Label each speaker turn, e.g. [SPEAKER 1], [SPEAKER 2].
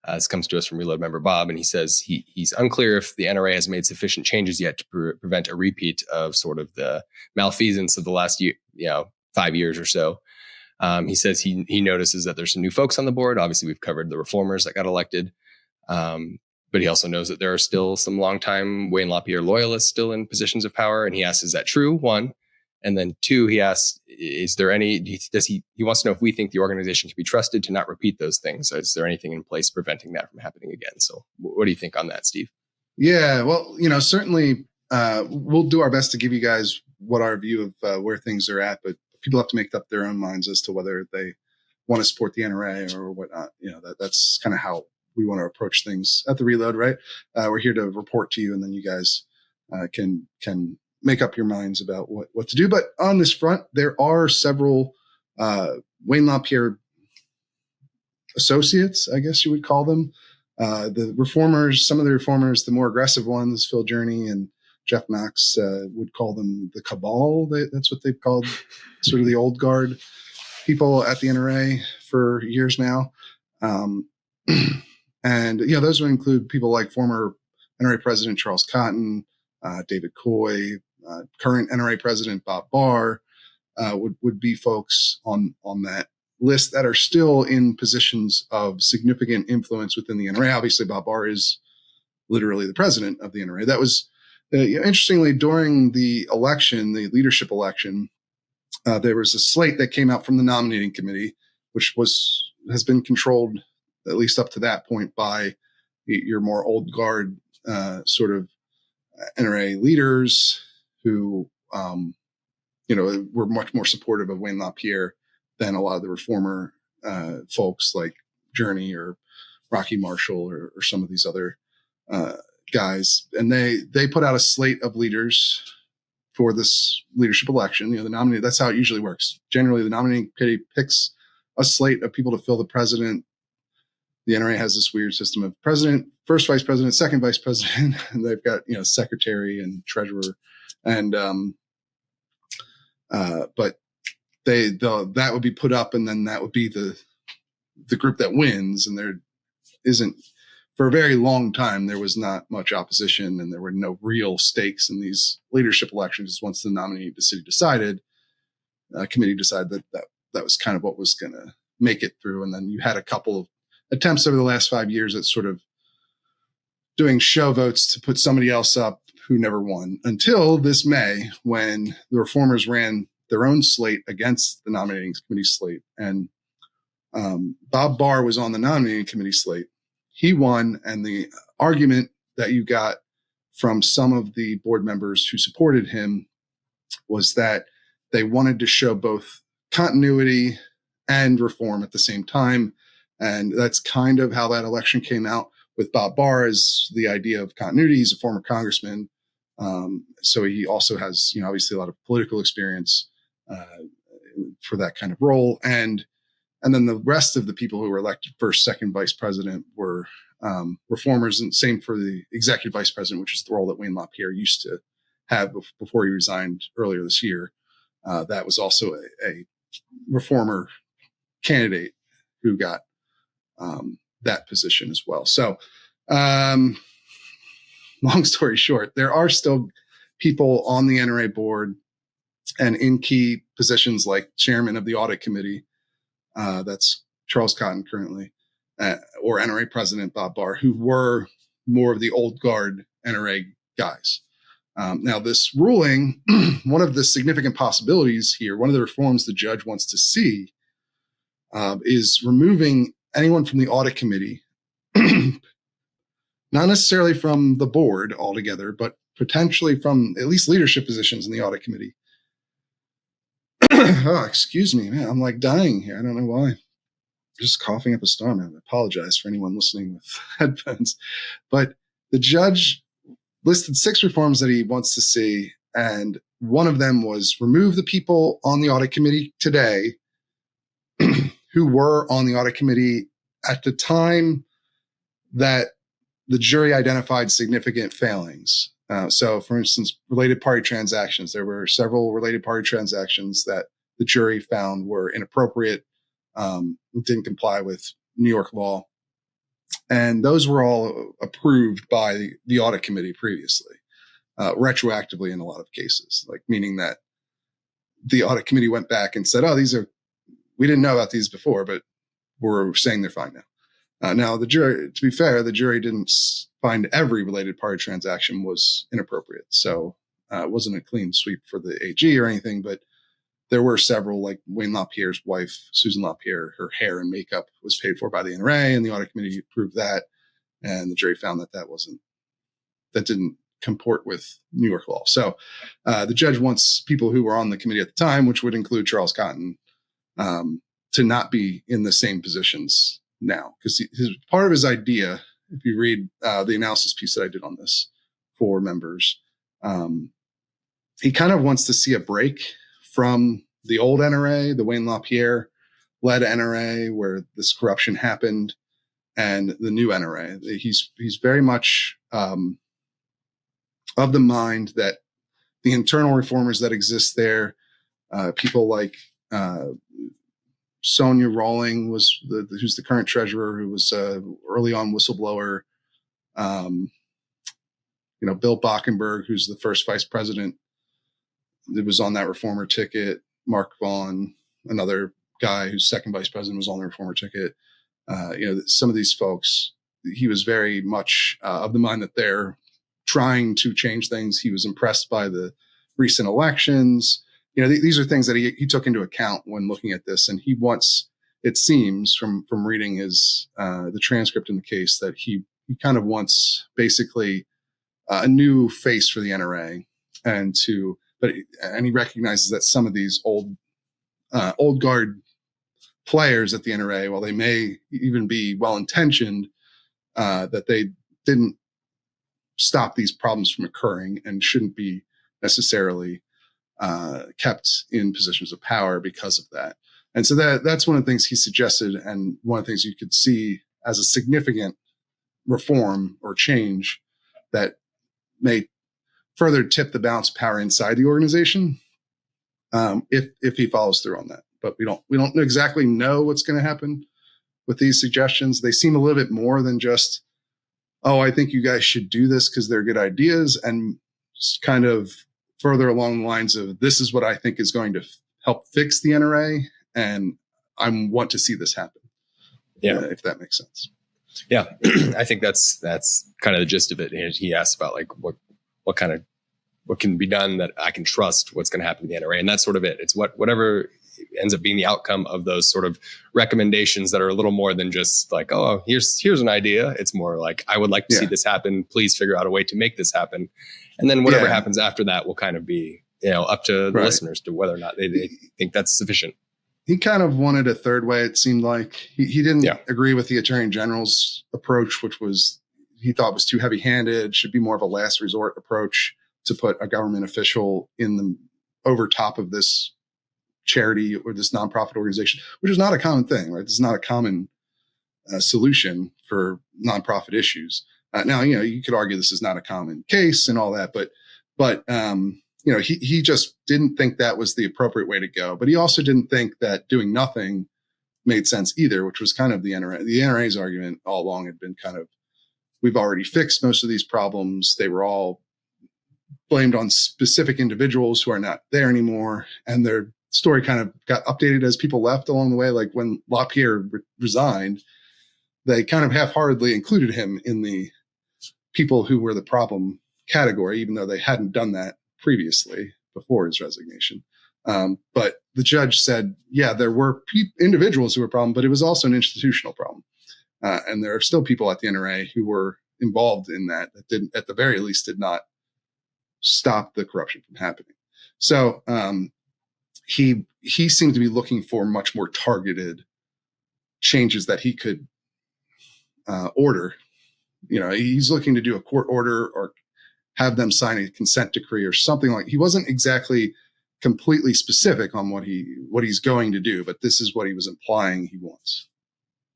[SPEAKER 1] This comes to us from Reload member Bob, and he says he's unclear if the NRA has made sufficient changes yet to prevent a repeat of sort of the malfeasance of the last 5 years or so. He says he notices that there's some new folks on the board. Obviously, we've covered the reformers that got elected. But he also knows that there are still some longtime Wayne LaPierre loyalists still in positions of power. And he asks, is that true? One. And then two, he asks, is there any, he wants to know if we think the organization can be trusted to not repeat those things. Is there anything in place preventing that from happening again? So what do you think on that, Steve?
[SPEAKER 2] Yeah, well, certainly we'll do our best to give you guys what our view of where things are at, but people have to make up their own minds as to whether they want to support the NRA or whatnot. That's kind of how we want to approach things at the Reload, right? We're here to report to you, and then you guys can make up your minds about what to do. But on this front, there are several Wayne LaPierre associates, I guess you would call them. The reformers, some of the reformers, the more aggressive ones, Phil Journey and Jeff Knox would call them the cabal. That's what they've called sort of the old guard people at the NRA for years now. And, those would include people like former NRA President Charles Cotton, David Coy, current NRA President Bob Barr, would be folks on that list that are still in positions of significant influence within the NRA. Obviously, Bob Barr is literally the president of the NRA. That was, interestingly, during the election, the leadership election, there was a slate that came out from the nominating committee, which has been controlled, at least up to that point, by your more old guard sort of NRA leaders who, were much more supportive of Wayne LaPierre than a lot of the reformer folks like Journey or Rocky Marshall or some of these other guys. And they put out a slate of leaders for this leadership election. The nominee, that's how it usually works. Generally, the nominating committee picks a slate of people to fill the president. The NRA has this weird system of president, first vice president, second vice president, and they've got, secretary and treasurer. And, but that would be put up, and then that would be the group that wins. And there isn't, for a very long time, there was not much opposition, and there were no real stakes in these leadership elections. Once the nominating committee decided that was kind of what was going to make it through. And then you had a couple of attempts over the last 5 years at sort of doing show votes to put somebody else up who never won, until this May, when the reformers ran their own slate against the nominating committee slate. And Bob Barr was on the nominating committee slate. He won, and the argument that you got from some of the board members who supported him was that they wanted to show both continuity and reform at the same time. And that's kind of how that election came out, with Bob Barr as the idea of continuity. He's a former congressman. So he also has, obviously a lot of political experience for that kind of role. And then the rest of the people who were elected first, second vice president were reformers, and same for the executive vice president, which is the role that Wayne LaPierre used to have before he resigned earlier this year. That was also a reformer candidate who got that position as well. So, long story short, there are still people on the NRA board and in key positions like chairman of the audit committee. That's Charles Cotton currently, or NRA president Bob Barr, who were more of the old guard NRA guys. Now, this ruling, one of the significant possibilities here, one of the reforms the judge wants to see is removing anyone from the audit committee, not necessarily from the board altogether, but potentially from at least leadership positions in the audit committee. Oh, excuse me, man. I'm like dying here. I don't know why. I'm just coughing up a storm. I apologize for anyone listening with headphones. But the judge listed 6 reforms that he wants to see. And one of them was remove the people on the audit committee today who were on the audit committee at the time that the jury identified significant failings. So, for instance, related party transactions. There were several related party transactions that the jury found were inappropriate, didn't comply with New York law. And those were all approved by the audit committee previously, retroactively in a lot of cases, like meaning that the audit committee went back and said, oh, we didn't know about these before, but we're saying they're fine now. Now, the jury, to be fair, the jury didn't find every related party transaction was inappropriate. So it wasn't a clean sweep for the AG or anything, but there were several, like Wayne LaPierre's wife, Susan LaPierre, her hair and makeup was paid for by the NRA, and the audit committee approved that. And the jury found that that didn't comport with New York law. So the judge wants people who were on the committee at the time, which would include Charles Cotton, to not be in the same positions now. Because part of his idea, if you read the analysis piece that I did on this for members, he kind of wants to see a break from the old NRA, the Wayne LaPierre led NRA, where this corruption happened, and the new NRA. He's very much of the mind that the internal reformers that exist there, people like Sonia Rawling who's the current treasurer, who was early on whistleblower. Bill Bockenberg, who's the first vice president, that was on that reformer ticket. Mark Vaughn, another guy who's second vice president, was on the reformer ticket. Some of these folks, he was very much of the mind that they're trying to change things. He was impressed by the recent elections. These are things that he took into account when looking at this. And he wants, it seems from reading the transcript in the case, that he kind of wants basically a new face for the NRA, and he recognizes that some of these old guard players at the NRA, while they may even be well-intentioned, that they didn't stop these problems from occurring and shouldn't be necessarily kept in positions of power because of that. And so that's one of the things he suggested, and one of the things you could see as a significant reform or change that may further tip the balance of power inside the organization, if he follows through on that. But we don't exactly know what's going to happen with these suggestions. They seem a little bit more than just, oh, I think you guys should do this because they're good ideas, and kind of further along the lines of, this is what I think is going to help fix the NRA, and I want to see this happen.
[SPEAKER 1] Yeah,
[SPEAKER 2] if that makes sense.
[SPEAKER 1] Yeah, I think that's kind of the gist of it. He asked about like what can be done that I can trust what's going to happen to the NRA, and that's sort of it. It's whatever ends up being the outcome of those sort of recommendations that are a little more than just like, oh, here's an idea. It's more like, I would like to see this happen. Please figure out a way to make this happen, and then whatever happens after that will kind of be up to the listeners to whether or not they think that's sufficient.
[SPEAKER 2] He kind of wanted a third way. It seemed like he didn't agree with the Attorney General's approach, which was, he thought was too heavy-handed, should be more of a last resort approach to put a government official over top of this charity or this nonprofit organization, which is not a common thing, right? This is not a common solution for nonprofit issues. Now, you could argue this is not a common case and all that, but he just didn't think that was the appropriate way to go. But he also didn't think that doing nothing made sense either, which was kind of the NRA. The NRA's argument all along had been kind of, we've already fixed most of these problems. They were all blamed on specific individuals who are not there anymore. And their story kind of got updated as people left along the way. Like when LaPierre resigned, they kind of half-heartedly included him in the people who were the problem category, even though they hadn't done that previously before his resignation. But the judge said, there were individuals who were a problem, but it was also an institutional problem. And there are still people at the NRA who were involved in that didn't, at the very least, did not stop the corruption from happening. So he seemed to be looking for much more targeted changes that he could order. He's looking to do a court order or have them sign a consent decree or something like. He wasn't exactly completely specific on what he's going to do, but this is what he was implying he wants.